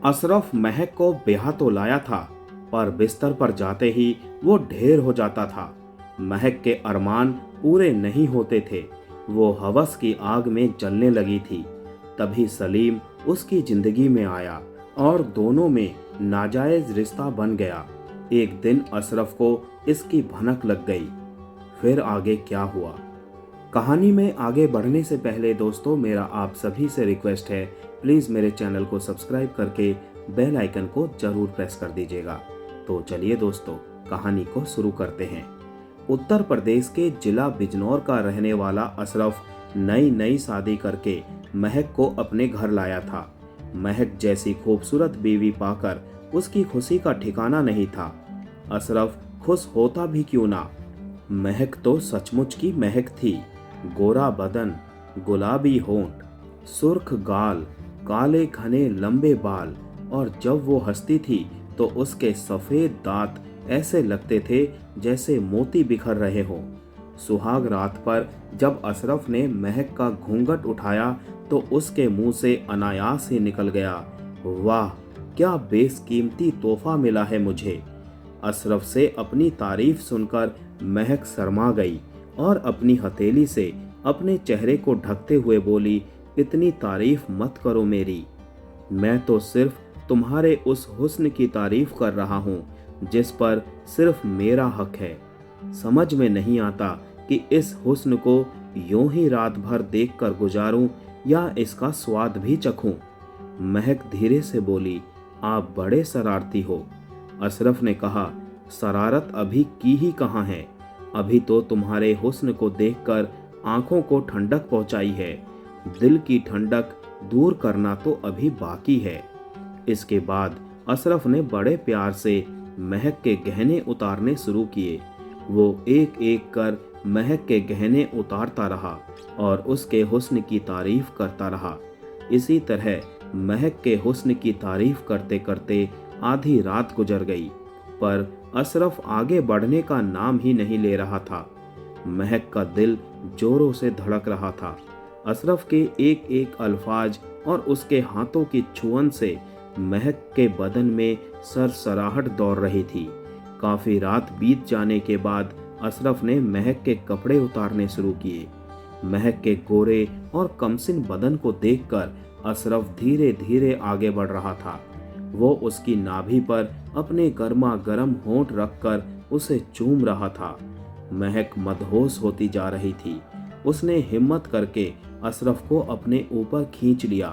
अशरफ महक को ब्याह तो लाया था, पर बिस्तर पर जाते ही वो ढेर हो जाता था। महक के अरमान पूरे नहीं होते थे। वो हवस की आग में जलने लगी थी। तभी सलीम उसकी जिंदगी में आया और दोनों में नाजायज रिश्ता बन गया। एक दिन अशरफ को इसकी भनक लग गई। फिर आगे क्या हुआ? कहानी में आगे बढ़ने से पहले दोस्तों, मेरा आप सभी से रिक्वेस्ट है, प्लीज़ मेरे चैनल को सब्सक्राइब करके बेल आइकन को जरूर प्रेस कर दीजिएगा। तो चलिए दोस्तों, कहानी को शुरू करते हैं। उत्तर प्रदेश के जिला बिजनौर का रहने वाला अशरफ नई नई शादी करके महक को अपने घर लाया था। महक जैसी खूबसूरत बीवी पाकर उसकी खुशी का ठिकाना नहीं था। अशरफ खुश होता भी क्यों ना। महक तो सचमुच की महक थी। गोरा बदन, गुलाबी होंठ, सुर्ख गाल, काले घने लंबे बाल, और जब वो हंसती थी तो उसके सफेद दांत ऐसे लगते थे जैसे मोती बिखर रहे हों। सुहाग रात पर जब अशरफ ने महक का घूंघट उठाया तो उसके मुंह से अनायास ही निकल गया, वाह क्या बेशकीमती तोहफा मिला है मुझे। अशरफ से अपनी तारीफ सुनकर महक शर्मा गई और अपनी हथेली से अपने चेहरे को ढकते हुए बोली, इतनी तारीफ मत करो मेरी। मैं तो सिर्फ तुम्हारे उस हुस्न की तारीफ कर रहा हूँ जिस पर सिर्फ मेरा हक है। समझ में नहीं आता कि इस हुस्न को यूं ही रात भर देखकर गुजारूं या इसका स्वाद भी चखूं। महक धीरे से बोली, आप बड़े शरारती हो। अशरफ ने कहा, शरारत अभी की ही कहाँ है, अभी तो तुम्हारे हुस्न को देखकर आंखों को ठंडक पहुंचाई है। दिल की ठंडक दूर करना तो अभी बाकी है। इसके बाद अशरफ ने बड़े प्यार से महक के गहने उतारने शुरू किए। वो एक एक कर महक के गहने उतारता रहा और उसके हुस्न की तारीफ करता रहा। इसी तरह महक के हुस्न की तारीफ करते करते आधी रात गुजर गई, पर अशरफ आगे बढ़ने का नाम ही नहीं ले रहा था। महक का दिल जोरों से धड़क रहा था। अशरफ के एक एक अल्फाज और उसके हाथों की छुअन से महक के बदन में सरसराहट दौड़ रही थी। काफी रात बीत जाने के बाद अशरफ ने महक के कपड़े उतारने शुरू किए। महक के गोरे और कमसिन बदन को देखकर अशरफ धीरे धीरे आगे बढ़ रहा था। वो उसकी नाभि पर अपने गर्मा गर्म होंठ रखकर उसे चूम रहा था। महक मदहोश होती जा रही थी। उसने हिम्मत करके अशरफ को अपने ऊपर खींच लिया,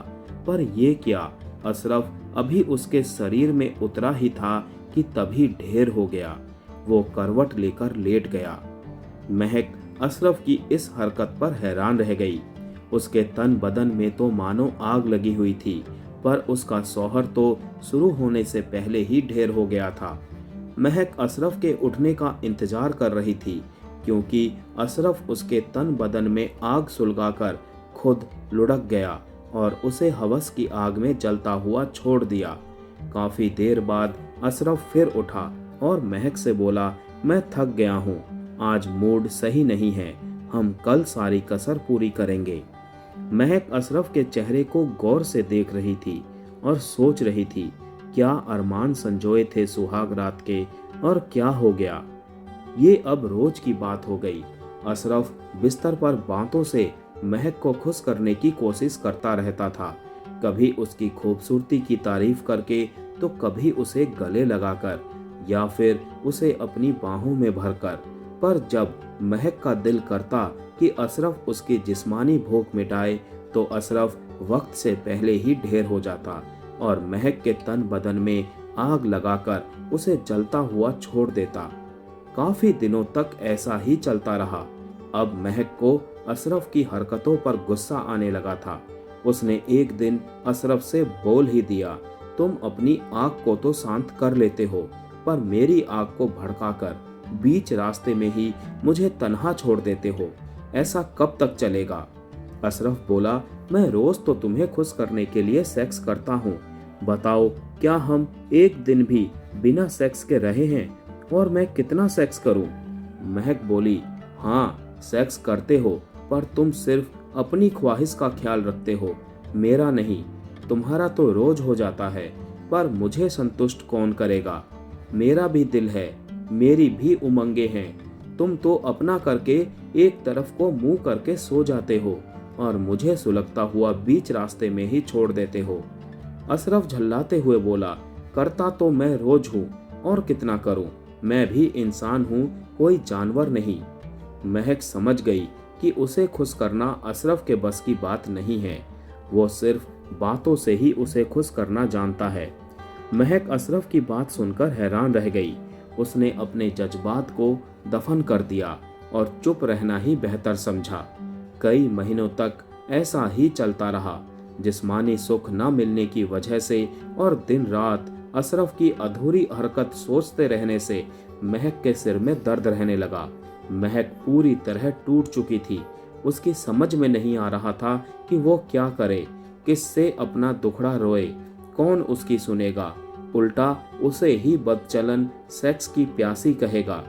पर ये क्या, अशरफ अभी उसके शरीर में उतरा ही था कि तभी ढेर हो गया। वो करवट लेकर लेट गया। महक अशरफ की इस हरकत पर हैरान रह गई। उसके तन बदन में तो मानो आग लगी हुई थी, पर उसका शौहर तो शुरू होने से पहले ही ढेर हो गया था। महक अशरफ के उठने का इंतजार कर रही थी, क्योंकि अशरफ उसके तन बदन में आग सुलगाकर खुद लुढ़क गया और उसे हवस की आग में जलता हुआ छोड़ दिया। काफी देर बाद अशरफ फिर उठा और महक से बोला, मैं थक गया हूँ, आज मूड सही नहीं है, हम कल सारी कसर पूरी करेंगे। महक अशरफ के चेहरे को गौर से देख रही थी और सोच रही थी, क्या अरमान संजोए थे सुहाग रात के, और क्या हो गया। ये अब रोज की बात हो गई। अशरफ बिस्तर पर बातों से महक को खुश करने की कोशिश करता रहता था, कभी उसकी खूबसूरती की तारीफ करके तो कभी उसे गले लगाकर या फिर उसे अपनी बाहों में भरकर। पर जब महक का दिल करता कि अशरफ उसकी जिस्मानी भूख मिटाए तो अशरफ वक्त से पहले ही ढेर हो जाता और महक के तन बदन में आग लगाकर उसे जलता हुआ छोड़ देता। काफी दिनों तक ऐसा ही चलता रहा। अब महक को अशरफ की हरकतों पर गुस्सा आने लगा था। उसने एक दिन अशरफ से बोल ही दिया, तुम अपनी आग को तो शांत कर लेते हो, पर मेरी आग को भड़काकर बीच रास्ते में ही मुझे तन्हा छोड़ देते हो, ऐसा कब तक चलेगा। अशरफ बोला, मैं रोज तो तुम्हें खुश करने के लिए सेक्स करता हूँ, बताओ क्या हम एक दिन भी बिना सेक्स के रहे हैं, और मैं कितना सेक्स करूं। महक बोली, हाँ सेक्स करते हो, पर तुम सिर्फ अपनी ख्वाहिश का ख्याल रखते हो, मेरा नहीं। तुम्हारा तो रोज हो जाता है, पर मुझे संतुष्ट कौन करेगा? मेरा भी दिल है, मेरी भी उमंगें हैं। तुम तो अपना करके एक तरफ को मुंह करके सो जाते हो और मुझे सुलगता हुआ बीच रास्ते में ही छोड़ देते हो। अशरफ झल्लाते हुए बोला, करता तो मैं रोज हूँ, और कितना करूँ? मैं भी इंसान हूँ, कोई जानवर नहीं। महक समझ गई कि उसे खुश करना अशरफ के बस की बात नहीं है। वो सिर्फ बातों से ही उसे खुश करना जानता है। महक अशरफ की बात सुनकर हैरान रह गई। उसने अपने जज्बात को दफन कर दिया और चुप रहना ही बेहतर समझा। कई महीनों तक ऐसा ही चलता रहा। जिस्मानी सुख न मिलने की वजह से और दिन रात अशरफ की अधूरी हरकत सोचते रहने से महक के सिर में दर्द रहने लगा। महक पूरी तरह टूट चुकी थी। उसकी समझ में नहीं आ रहा था कि वो क्या करे, किससे अपना दुखड़ा रोए, कौन उसकी सुनेगा। उल्टा उसे ही बदचलन सेक्स की प्यासी कहेगा।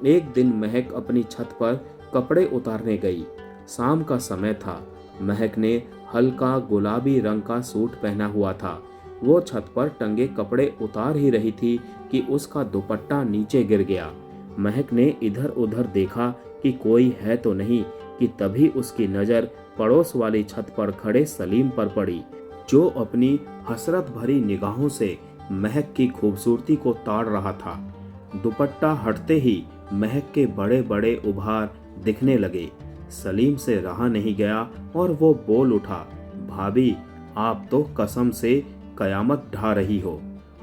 एक दिन महक अपनी छत पर कपड़े उतारने गई। शाम का समय था। महक ने हल्का गुलाबी रंग का सूट पहना हुआ था। वो छत पर टंगे कपड़े उतार ही रही थी कि उसका दुपट्टा नीचे गिर गया। महक ने इधर उधर देखा कि कोई है तो नहीं कि तभी उसकी नज़र पड़ोस वाली छत पर खड़े सलीम पर पड़ी, जो अपनी हसरत भरी निगाहों से महक की खूबसूरती को ताड़ रहा था। दुपट्टा हटते ही महक के बड़े बड़े उभार दिखने लगे। सलीम से रहा नहीं गया और वो बोल उठा, भाभी, आप तो कसम से कयामत ढा रही हो।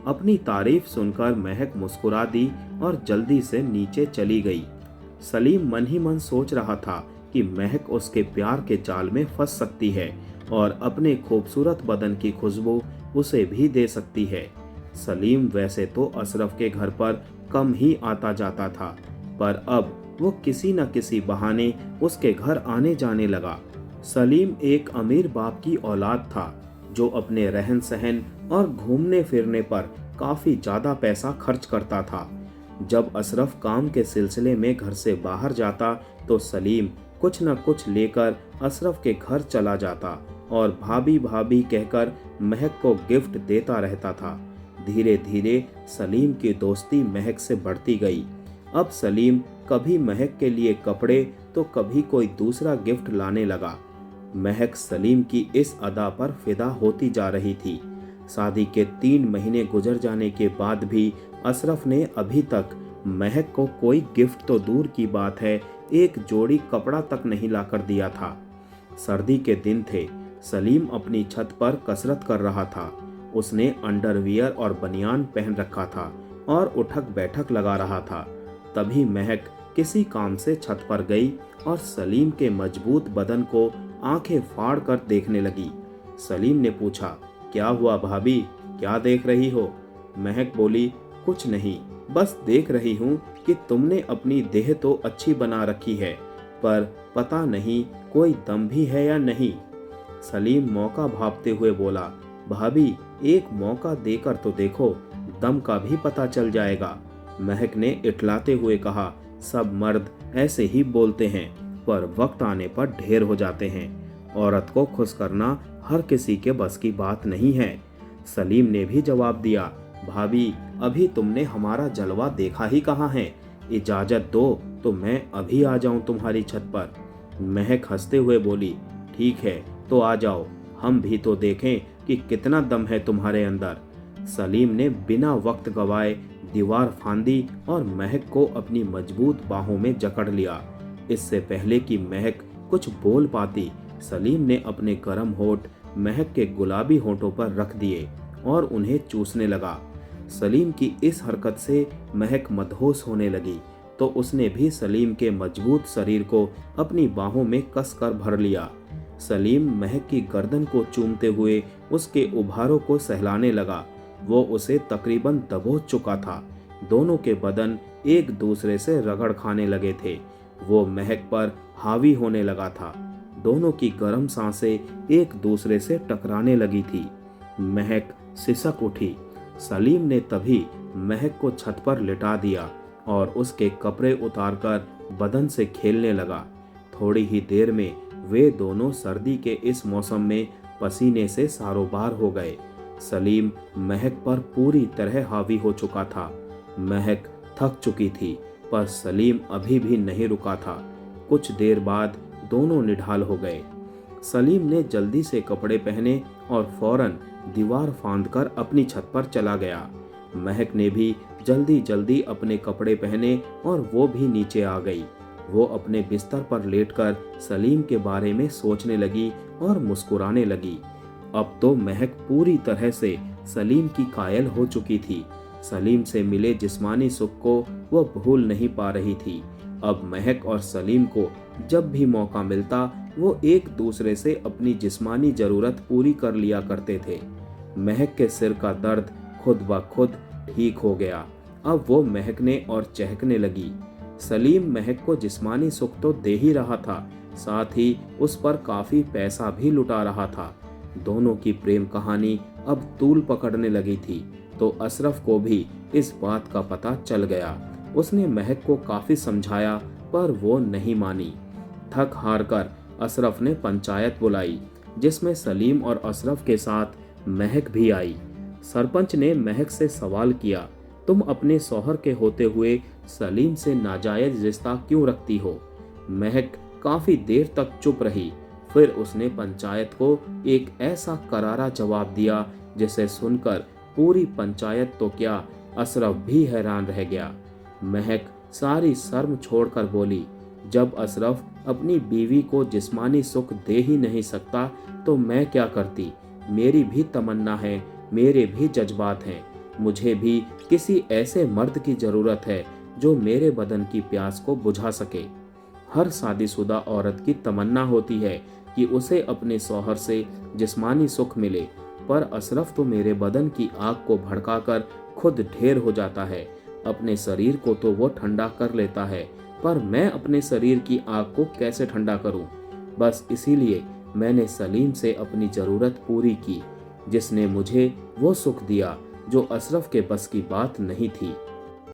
अपनी तारीफ सुनकर महक मुस्कुरा दी और जल्दी से नीचे चली गई। सलीम मन ही मन सोच रहा था कि महक उसके प्यार के जाल में फंस सकती है और अपने खूबसूरत बदन की खुशबू उसे भी दे सकती है। सलीम वैसे तो अशरफ के घर पर कम ही आता जाता था, पर अब वो किसी न किसी बहाने उसके घर आने जाने लगा। सलीम एक अमीर बाप की औलाद था, जो अपने रहन सहन और घूमने फिरने पर काफी ज्यादा पैसा खर्च करता था। जब अशरफ काम के सिलसिले में घर से बाहर जाता तो सलीम कुछ न कुछ लेकर अशरफ के घर चला जाता और भाभी भाभी कहकर महक को गिफ्ट देता रहता था। धीरे धीरे सलीम की दोस्ती महक से बढ़ती गई। अब सलीम कभी महक के लिए कपड़े तो कभी कोई दूसरा गिफ्ट लाने लगा। महक सलीम की इस अदा पर फिदा होती जा रही थी। शादी के 3 महीने गुजर जाने के बाद भी अशरफ ने अभी तक महक को कोई गिफ्ट तो दूर की बात है, एक जोड़ी कपड़ा तक नहीं लाकर दिया था। सर्दी के दिन थे। सलीम अपनी छत पर कसरत कर रहा था। उसने अंडरवियर और बनियान पहन रखा था और उठक बैठक लगा रहा था। तभी महक किसी काम से छत पर गई और सलीम के मजबूत बदन को आंखें फाड़ कर देखने लगी। सलीम ने पूछा, क्या हुआ भाभी, क्या देख रही हो? महक बोली, कुछ नहीं, बस देख रही हूँ कि तुमने अपनी देह तो अच्छी बना रखी है, पर पता नहीं कोई दम भी है या नहीं। सलीम मौका भांपते हुए बोला, भाभी, एक मौका देकर तो देखो, दम का भी पता चल जाएगा। महक ने इठलाते हुए कहा, सब मर्द ऐसे ही बोलते हैं, पर वक्त आने पर ढेर हो जाते हैं। औरत को खुश करना हर किसी के बस की बात नहीं है। सलीम ने भी जवाब दिया, भाभी, अभी तुमने हमारा जलवा देखा ही कहाँ है। इजाजत दो तो मैं अभी आ जाऊं तुम्हारी छत पर। महक हंसते हुए बोली, ठीक है, तो आ जाओ, हम भी तो देखें कि कितना दम है तुम्हारे अंदर। सलीम ने बिना वक्त गवाए दीवार फांदी और महक को अपनी मजबूत बाहों में जकड़ लिया। इससे पहले कि महक कुछ बोल पाती, सलीम ने अपने गर्म होठ महक के गुलाबी होठों पर रख दिए और उन्हें चूसने लगा। सलीम की इस हरकत से महक मदहोश होने लगी, तो उसने भी सलीम के मजबूत शरीर को अपनी बाहों में कसकर भर लिया। सलीम महक की गर्दन को चूमते हुए उसके उभारों को सहलाने लगा। वो उसे तकरीबन दबोच चुका था। दोनों के बदन एक दूसरे से रगड़ खाने लगे थे। वो महक पर हावी होने लगा था। दोनों की गर्म सांसें एक दूसरे से टकराने लगी थी। महक सिसक उठी। सलीम ने तभी महक को छत पर लिटा दिया और उसके कपड़े उतारकर बदन से खेलने लगा। थोड़ी ही देर में वे दोनों सर्दी के इस मौसम में पसीने से सारोबार हो गए। सलीम महक पर पूरी तरह हावी हो चुका था। महक थक चुकी थी, पर सलीम अभी भी नहीं रुका था। कुछ देर बाद दोनों निढाल हो गए। सलीम ने जल्दी से कपड़े पहने और फौरन दीवार फांदकर अपनी छत पर चला गया। महक ने भी जल्दी जल्दी अपने कपड़े पहने और वो भी नीचे आ गई। वो अपने बिस्तर पर लेटकर सलीम के बारे में सोचने लगी और मुस्कुराने लगी। अब तो महक पूरी तरह से सलीम की कायल हो चुकी थी। सलीम से मिले जिस्मानी सुख को वो भूल नहीं पा रही थी। अब महक और सलीम को जब भी मौका मिलता वो एक दूसरे से अपनी जिस्मानी जरूरत पूरी कर लिया करते थे। महक के सिर का दर्द खुद ब खुद ठीक हो गया। अब वो महकने और चहकने लगी। सलीम महक को जिस्मानी सुख तो दे ही रहा था, साथ ही उस पर काफी पैसा भी लुटा रहा था। दोनों की प्रेम कहानी अब तूल पकड़ने लगी थी, तो अशरफ को भी इस बात का पता चल गया। उसने महक को काफी समझाया, पर वो नहीं मानी। थक हार कर अशरफ ने पंचायत बुलाई, जिसमें सलीम और अशरफ के साथ महक भी आई। सरपंच ने महक से सवाल किया, तुम अपने शौहर के होते हुए सलीम से नाजायज रिश्ता क्यों रखती हो? महक काफी देर तक चुप रही। फिर उसने पंचायत को एक ऐसा करारा जवाब दिया जिसे सुनकर पूरी पंचायत तो क्या, अशरफ भी हैरान रह गया। महक सारी शर्म छोड़कर बोली, जब अशरफ अपनी बीवी को जिस्मानी सुख दे ही नहीं सकता तो मैं क्या करती? मेरी भी तमन्ना है, मेरे भी जज्बात हैं। मुझे भी किसी ऐसे मर्द की जरूरत है जो मेरे बदन की प्यास को बुझा सके। हर शादीशुदा औरत की तमन्ना होती है कि उसे अपने शौहर से जिस्मानी सुख मिले, पर अशरफ तो मेरे बदन की आग को भड़काकर खुद ढेर हो जाता है। अपने शरीर को तो वो ठंडा कर लेता है, पर मैं अपने शरीर की आग को कैसे ठंडा करूं? बस इसीलिए मैंने सलीम से अपनी जरूरत पूरी की, जिसने मुझे वो सुख दिया जो अशरफ के बस की बात नहीं थी।